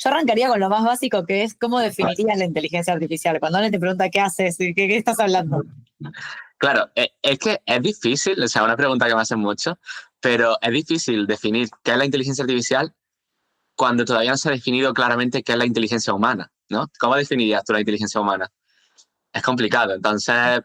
Yo arrancaría con lo más básico, que es cómo definirías la inteligencia artificial. Cuando alguien te pregunta qué haces, qué estás hablando. Claro, es que es difícil, o sea, una pregunta que me hacen mucho, pero es difícil definir qué es la inteligencia artificial cuando todavía no se ha definido claramente qué es la inteligencia humana, ¿no? ¿Cómo definirías tú la inteligencia humana? Es complicado. Entonces,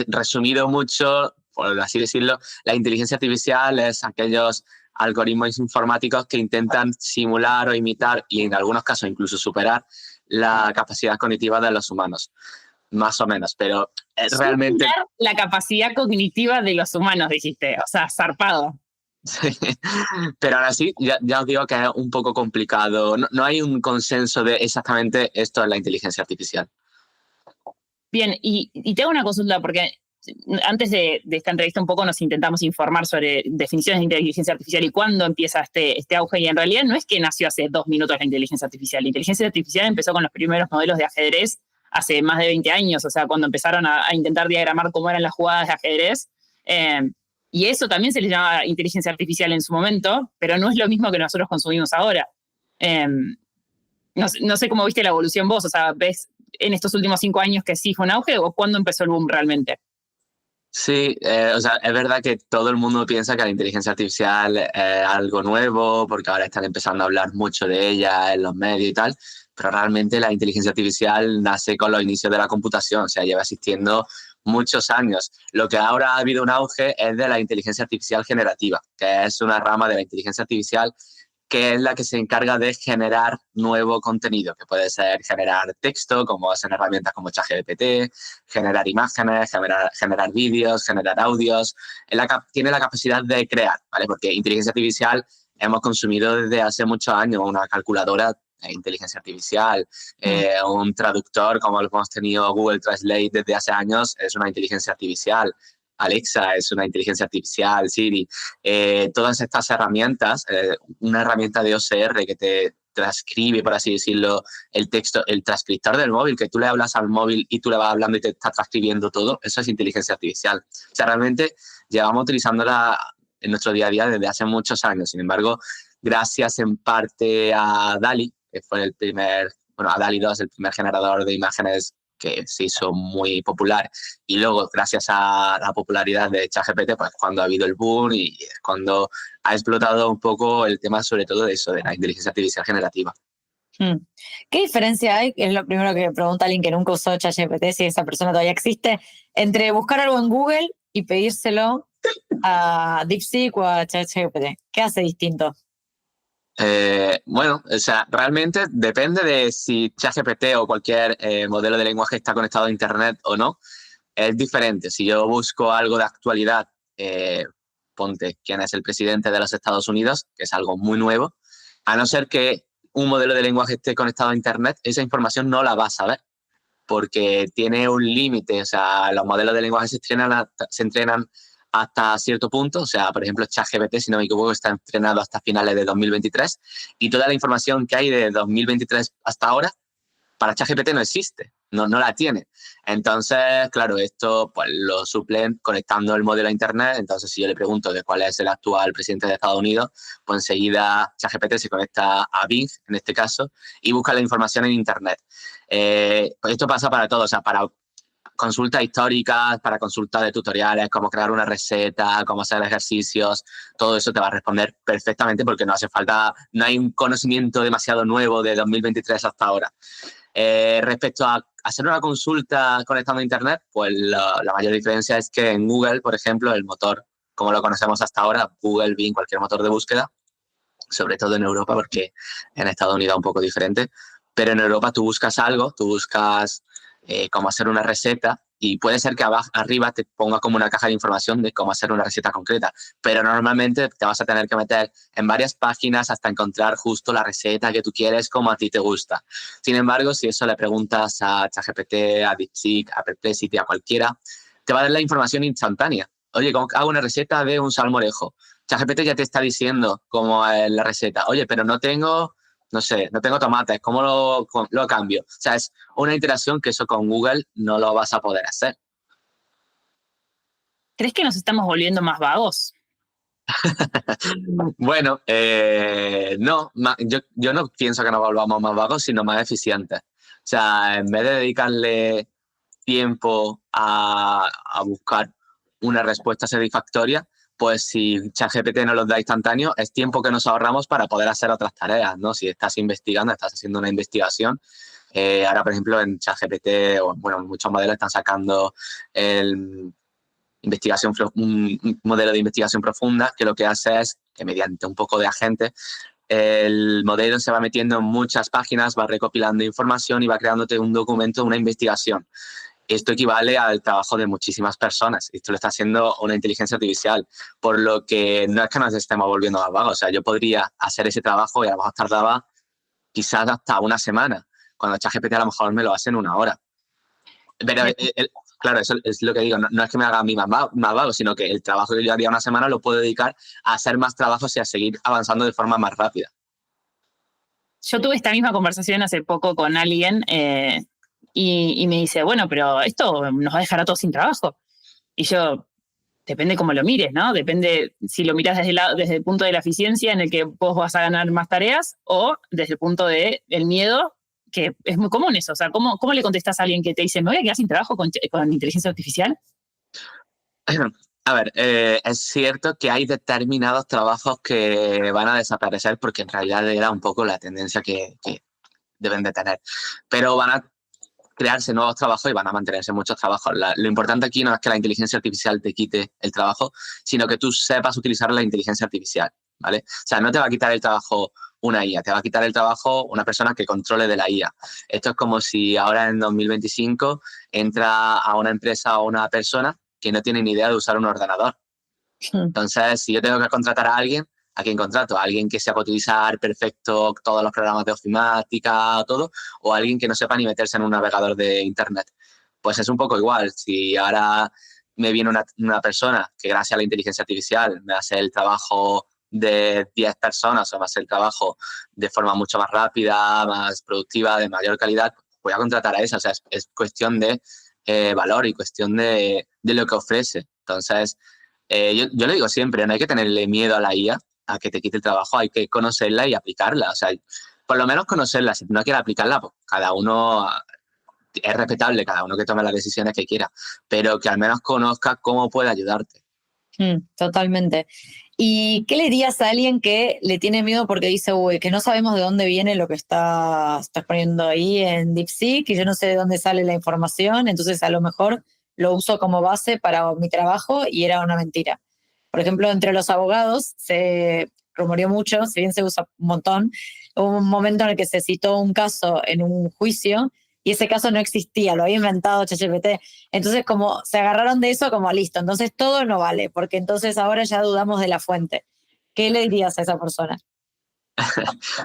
resumido mucho, por así decirlo, la inteligencia artificial es aquellos algoritmos informáticos que intentan simular o imitar y en algunos casos incluso superar la capacidad cognitiva de los humanos, más o menos, pero es realmente... Superar la capacidad cognitiva de los humanos, dijiste, o sea, zarpado. Sí. Pero ahora sí, ya os digo que es un poco complicado. No hay un consenso de exactamente esto es la inteligencia artificial. Bien, y te hago una consulta, porque antes de esta entrevista un poco nos intentamos informar sobre definiciones de inteligencia artificial y cuándo empieza este auge, y en realidad no es que nació hace 2 minutos la inteligencia artificial. La inteligencia artificial empezó con los primeros modelos de ajedrez hace más de 20 años, o sea, cuando empezaron a intentar diagramar cómo eran las jugadas de ajedrez. Y eso también se le llama inteligencia artificial en su momento, pero no es lo mismo que nosotros consumimos ahora. No sé cómo viste la evolución vos, o sea, ¿ves en estos últimos 5 años que sí fue un auge o cuándo empezó el boom realmente? Sí, o sea, es verdad que todo el mundo piensa que la inteligencia artificial es algo nuevo porque ahora están empezando a hablar mucho de ella en los medios y tal, pero realmente la inteligencia artificial nace con los inicios de la computación, o sea, lleva existiendo muchos años. Lo que ahora ha habido un auge es de la inteligencia artificial generativa, que es una rama de la inteligencia artificial que es la que se encarga de generar nuevo contenido, que puede ser generar texto, como hacen herramientas como ChatGPT, generar imágenes, generar vídeos, generar audios. Tiene la capacidad de crear, ¿vale? Porque inteligencia artificial hemos consumido desde hace muchos años una calculadora de inteligencia artificial, un traductor, como lo hemos tenido Google Translate desde hace años, es una inteligencia artificial. Alexa es una inteligencia artificial, Siri. Todas estas herramientas, una herramienta de OCR que te transcribe, por así decirlo, el texto, el transcriptor del móvil, que tú le hablas al móvil y tú le vas hablando y te está transcribiendo todo, eso es inteligencia artificial. O sea, realmente llevamos utilizándola en nuestro día a día desde hace muchos años. Sin embargo, gracias en parte a DALL-E, que fue a DALL-E 2, el primer generador de imágenes que se hizo muy popular, y luego gracias a la popularidad de ChatGPT, pues cuando ha habido el boom y es cuando ha explotado un poco el tema, sobre todo de eso, de la inteligencia artificial generativa. ¿Qué diferencia hay? Es lo primero que pregunta alguien que nunca usó ChatGPT, si esa persona todavía existe, entre buscar algo en Google y pedírselo a DeepSeek o a ChatGPT. ¿Qué hace distinto? Bueno, o sea, realmente depende de si ChatGPT o cualquier modelo de lenguaje está conectado a Internet o no. Es diferente. Si yo busco algo de actualidad, ponte quién es el presidente de los Estados Unidos, que es algo muy nuevo, a no ser que un modelo de lenguaje esté conectado a Internet, esa información no la vas a ver porque tiene un límite. O sea, los modelos de lenguaje se entrenan hasta cierto punto. O sea, por ejemplo, ChatGPT, si no me equivoco, está entrenado hasta finales de 2023 y toda la información que hay de 2023 hasta ahora para ChatGPT no existe, no la tiene. Entonces, claro, esto pues lo suplen conectando el modelo a Internet. Entonces, si yo le pregunto de cuál es el actual presidente de Estados Unidos, pues enseguida ChatGPT se conecta a Bing, en este caso, y busca la información en Internet. Pues esto pasa para todo, o sea, para consultas históricas, para consultas de tutoriales, cómo crear una receta, cómo hacer ejercicios, todo eso te va a responder perfectamente porque no hace falta, no hay un conocimiento demasiado nuevo de 2023 hasta ahora. Respecto a hacer una consulta conectando a Internet, pues la mayor diferencia es que en Google, por ejemplo, el motor, como lo conocemos hasta ahora, Google, Bing, cualquier motor de búsqueda, sobre todo en Europa, porque en Estados Unidos es un poco diferente, pero en Europa tú buscas algo, tú buscas cómo hacer una receta y puede ser que arriba te ponga como una caja de información de cómo hacer una receta concreta, pero normalmente te vas a tener que meter en varias páginas hasta encontrar justo la receta que tú quieres como a ti te gusta. Sin embargo, si eso le preguntas a ChatGPT, a DeepSeek, a Perplexity, a cualquiera, te va a dar la información instantánea. Oye, ¿cómo hago una receta de un salmorejo? ChatGPT ya te está diciendo cómo es la receta. Oye, pero no tengo tomates, ¿cómo lo cambio? O sea, es una interacción que eso con Google no lo vas a poder hacer. ¿Crees que nos estamos volviendo más vagos? Bueno, no, yo no pienso que nos volvamos más vagos, sino más eficientes. O sea, en vez de dedicarle tiempo a buscar una respuesta satisfactoria, pues si ChatGPT nos los da instantáneo, es tiempo que nos ahorramos para poder hacer otras tareas, ¿no? Si estás investigando, estás haciendo una investigación. Ahora, por ejemplo, en ChatGPT, o bueno, muchos modelos están sacando un modelo de investigación profunda que lo que hace es que mediante un poco de agente el modelo se va metiendo en muchas páginas, va recopilando información y va creándote un documento, una investigación. Esto equivale al trabajo de muchísimas personas. Esto lo está haciendo una inteligencia artificial, por lo que no es que nos estemos volviendo más vagos. O sea, yo podría hacer ese trabajo y a lo mejor tardaba quizás hasta una semana, cuando ChatGPT a lo mejor me lo hace en una hora. Pero, claro, eso es lo que digo, no es que me haga a mí más vago, sino que el trabajo que yo haría una semana lo puedo dedicar a hacer más trabajos y a seguir avanzando de forma más rápida. Yo tuve esta misma conversación hace poco con alguien y me dice, bueno, pero esto nos va a dejar a todos sin trabajo. Y yo, depende cómo lo mires, ¿no? Depende si lo miras desde el punto de la eficiencia en el que vos vas a ganar más tareas o desde el punto del miedo, que es muy común eso. O sea, ¿cómo le contestás a alguien que te dice, me voy a quedar sin trabajo con inteligencia artificial? A ver, es cierto que hay determinados trabajos que van a desaparecer porque en realidad era un poco la tendencia que deben de tener, pero van a crearse nuevos trabajos y van a mantenerse muchos trabajos. Lo importante aquí no es que la inteligencia artificial te quite el trabajo, sino que tú sepas utilizar la inteligencia artificial, ¿vale? O sea, no te va a quitar el trabajo una IA, te va a quitar el trabajo una persona que controle de la IA. Esto es como si ahora en 2025 entra a una empresa o una persona que no tiene ni idea de usar un ordenador. Entonces, si yo tengo que contratar a alguien, ¿a quién contrato? ¿A alguien que sepa utilizar perfecto todos los programas de ofimática, todo? ¿O a alguien que no sepa ni meterse en un navegador de internet? Pues es un poco igual. Si ahora me viene una persona que gracias a la inteligencia artificial me hace el trabajo de 10 personas o me hace el trabajo de forma mucho más rápida, más productiva, de mayor calidad, voy a contratar a esa. O sea, es cuestión de valor y cuestión de lo que ofrece. Entonces, yo lo digo siempre, no hay que tenerle miedo a la IA, a que te quite el trabajo, hay que conocerla y aplicarla. O sea, por lo menos conocerla, si no quiere aplicarla, pues cada uno es respetable, cada uno que tome las decisiones que quiera, pero que al menos conozca cómo puede ayudarte. Totalmente. ¿Y qué le dirías a alguien que le tiene miedo porque dice, uy, que no sabemos de dónde viene lo que estás poniendo ahí en DeepSeek y yo no sé de dónde sale la información, entonces a lo mejor lo uso como base para mi trabajo y era una mentira? Por ejemplo, entre los abogados se rumoreó mucho, si bien se usa un montón, hubo un momento en el que se citó un caso en un juicio y ese caso no existía, lo había inventado ChatGPT. Entonces, como se agarraron de eso, como listo, entonces todo no vale, porque entonces ahora ya dudamos de la fuente. ¿Qué le dirías a esa persona?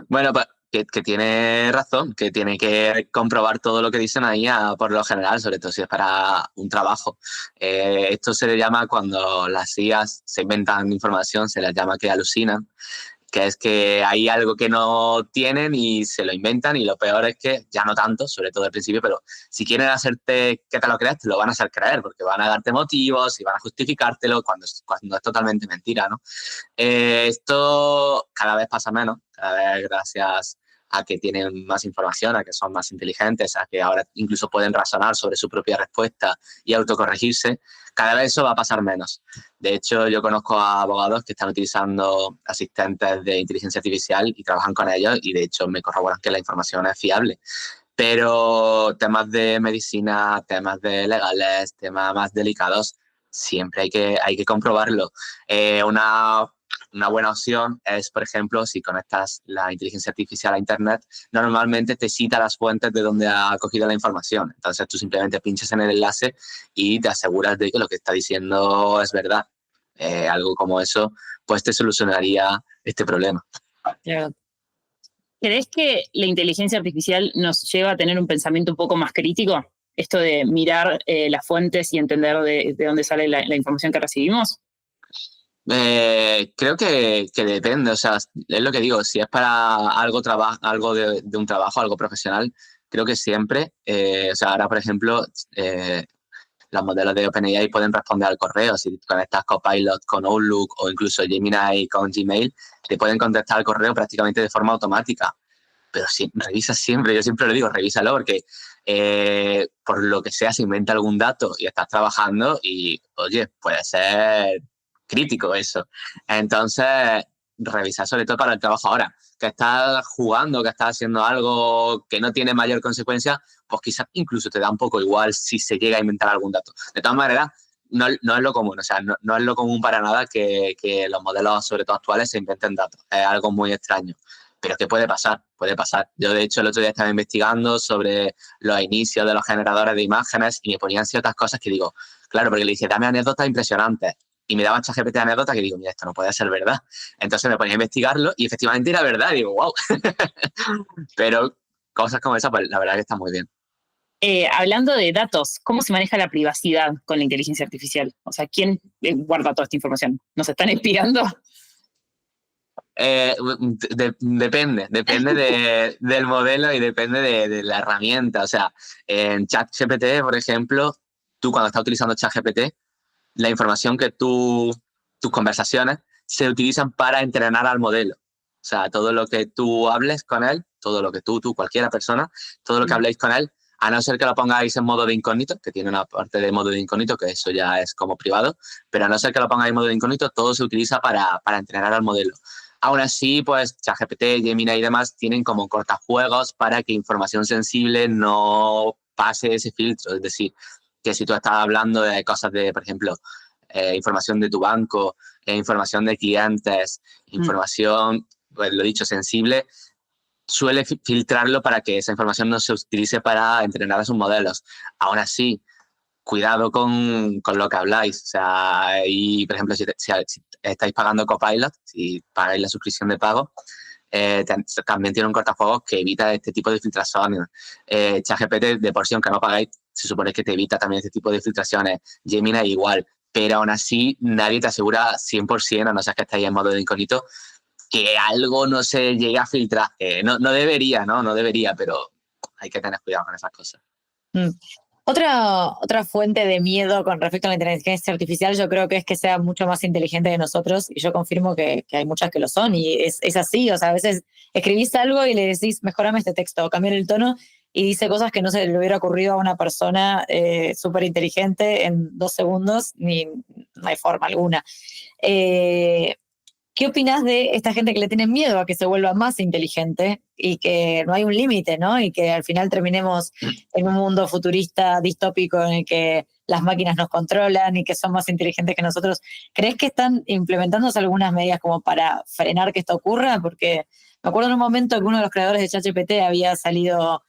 Bueno, pues que tiene razón, que tiene que comprobar todo lo que dicen ahí por lo general, sobre todo si es para un trabajo. Esto se le llama, cuando las IAs se inventan información, se les llama que alucinan, que es que hay algo que no tienen y se lo inventan, y lo peor es que, ya no tanto, sobre todo al principio, pero si quieren hacerte que te lo creas, te lo van a hacer creer, porque van a darte motivos y van a justificártelo cuando es totalmente mentira, ¿no? Esto cada vez pasa menos, cada vez gracias a que tienen más información, a que son más inteligentes, a que ahora incluso pueden razonar sobre su propia respuesta y autocorregirse. Cada vez eso va a pasar menos. De hecho, yo conozco a abogados que están utilizando asistentes de inteligencia artificial y trabajan con ellos, y de hecho me corroboran que la información es fiable. Pero temas de medicina, temas de legales, temas más delicados, siempre hay que comprobarlo. Una buena opción es, por ejemplo, si conectas la inteligencia artificial a Internet, normalmente te cita las fuentes de donde ha cogido la información. Entonces tú simplemente pinchas en el enlace y te aseguras de que lo que está diciendo es verdad. Algo como eso, pues te solucionaría este problema. Claro. ¿Crees que la inteligencia artificial nos lleva a tener un pensamiento un poco más crítico? Esto de mirar las fuentes y entender de dónde sale la información que recibimos. Creo que depende, o sea, es lo que digo, si es para algo de un trabajo, algo profesional, creo que siempre, o sea, ahora por ejemplo, los modelos de OpenAI pueden responder al correo. Si conectas Copilot con Outlook o incluso Gemini con Gmail, te pueden contestar al correo prácticamente de forma automática. Pero sí, revisa siempre, yo siempre lo digo, revísalo porque por lo que sea se inventa algún dato y estás trabajando y, oye, puede ser crítico eso. Entonces, revisa sobre todo para el trabajo ahora. Que estás jugando, que estás haciendo algo que no tiene mayor consecuencia, pues quizás incluso te da un poco igual si se llega a inventar algún dato. De todas maneras, no es lo común, o sea, no es lo común para nada que los modelos, sobre todo actuales, se inventen datos. Es algo muy extraño. Pero que puede pasar, puede pasar. Yo, de hecho, el otro día estaba investigando sobre los inicios de los generadores de imágenes y me ponían ciertas cosas que digo, claro, porque le dije, dame anécdotas impresionantes. Y me daba ChatGPT anécdotas que digo, mira, esto no puede ser verdad. Entonces me ponía a investigarlo y efectivamente era verdad. Y digo, wow. Pero cosas como esas, pues la verdad que está muy bien. Hablando de datos, ¿cómo se maneja la privacidad con la inteligencia artificial? O sea, ¿quién guarda toda esta información? ¿Nos están espiando? Depende del modelo y depende de la herramienta. O sea, en ChatGPT, por ejemplo, tú cuando estás utilizando ChatGPT, la información tus conversaciones, se utilizan para entrenar al modelo. O sea, todo lo que tú hables con él, todo lo que tú, cualquiera persona, todo lo que habléis con él, a no ser que lo pongáis en modo de incógnito, que tiene una parte de modo de incógnito, que eso ya es como privado, pero a no ser que lo pongáis en modo de incógnito, todo se utiliza para entrenar al modelo. Aún así, pues ChatGPT, Gemini y demás tienen como cortafuegos para que información sensible no pase ese filtro. Es decir, que si tú estás hablando de cosas de, por ejemplo, información de tu banco, información de clientes, información, pues lo dicho, sensible, suele filtrarlo para que esa información no se utilice para entrenar a sus modelos. Aún así, cuidado con lo que habláis. O sea, y por ejemplo, si estáis pagando Copilot, si pagáis la suscripción de pago, también tiene un cortafuegos que evita este tipo de filtraciones. ChatGPT, de por sí, aunque no pagáis, se supone que te evita también este tipo de filtraciones. Gemini igual. Pero aún así, nadie te asegura 100%, a no ser que estéis en modo de incógnito, que algo no se llegue a filtrar. No debería, ¿no? No debería, pero hay que tener cuidado con esas cosas. Otra fuente de miedo con respecto a la inteligencia artificial, yo creo que es que sea mucho más inteligente que nosotros, y yo confirmo que hay muchas que lo son, y es así. O sea, a veces escribís algo y le decís, mejorame este texto, o cambiar el tono, y dice cosas que no se le hubiera ocurrido a una persona súper inteligente en 2 segundos, ni no hay forma alguna. ¿Qué opinas de esta gente que le tiene miedo a que se vuelva más inteligente y que no hay un límite, ¿no? Y que al final terminemos en un mundo futurista, distópico, en el que las máquinas nos controlan y que son más inteligentes que nosotros? ¿Crees que están implementándose algunas medidas como para frenar que esto ocurra? Porque me acuerdo en un momento que uno de los creadores de ChatGPT había salido,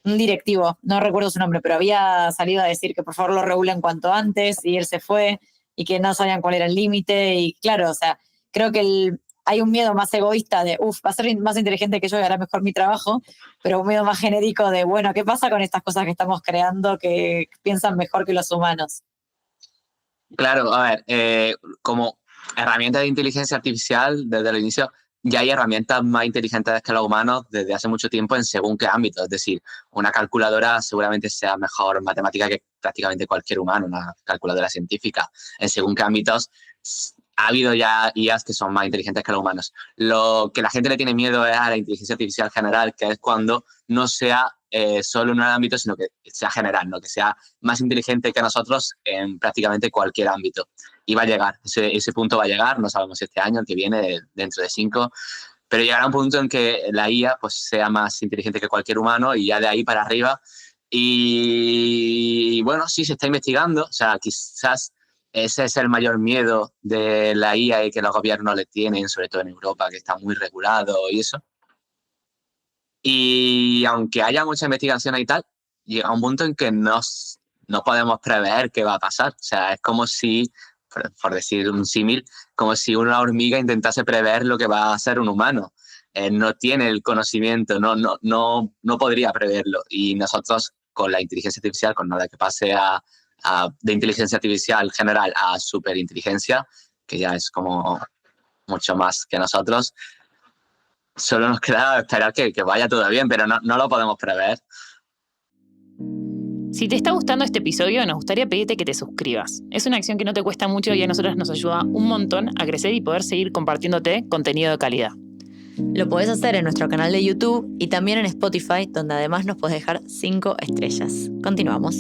un directivo, no recuerdo su nombre, pero había salido a decir que por favor lo regulen cuanto antes, y él se fue y que no sabían cuál era el límite. Y claro, o sea, creo que hay un miedo más egoísta de, va a ser más inteligente que yo y hará mejor mi trabajo, pero un miedo más genérico de, bueno, ¿qué pasa con estas cosas que estamos creando que piensan mejor que los humanos? Claro, a ver, como herramienta de inteligencia artificial, desde el inicio, ya hay herramientas más inteligentes que los humanos desde hace mucho tiempo en según qué ámbito. Es decir, una calculadora seguramente sea mejor matemática que prácticamente cualquier humano, una calculadora científica. En según qué ámbitos ha habido ya IAs que son más inteligentes que los humanos. Lo que la gente le tiene miedo es a la inteligencia artificial general, que es cuando no sea solo en un ámbito, sino que sea general, ¿no? Que sea más inteligente que nosotros en prácticamente cualquier ámbito. Y va a llegar, ese punto va a llegar, no sabemos si este año, el que viene, dentro de 5, pero llegará un punto en que la IA pues, sea más inteligente que cualquier humano y ya de ahí para arriba. Y bueno, sí se está investigando, o sea, quizás ese es el mayor miedo de la IA y que los gobiernos le tienen, sobre todo en Europa, que está muy regulado y eso. Y aunque haya mucha investigación y tal, llega un punto en que no podemos prever qué va a pasar. O sea, es como si, por decir un símil, como si una hormiga intentase prever lo que va a hacer un humano. No tiene el conocimiento, no podría preverlo. Y nosotros, con la inteligencia artificial, con nada que pase de inteligencia artificial general a superinteligencia, que ya es como mucho más que nosotros, solo nos queda esperar que vaya todo bien, pero no lo podemos prever. Si te está gustando este episodio, nos gustaría pedirte que te suscribas. Es una acción que no te cuesta mucho y a nosotras nos ayuda un montón a crecer y poder seguir compartiéndote contenido de calidad. Lo podés hacer en nuestro canal de YouTube y también en Spotify, donde además nos podés dejar 5 estrellas. Continuamos.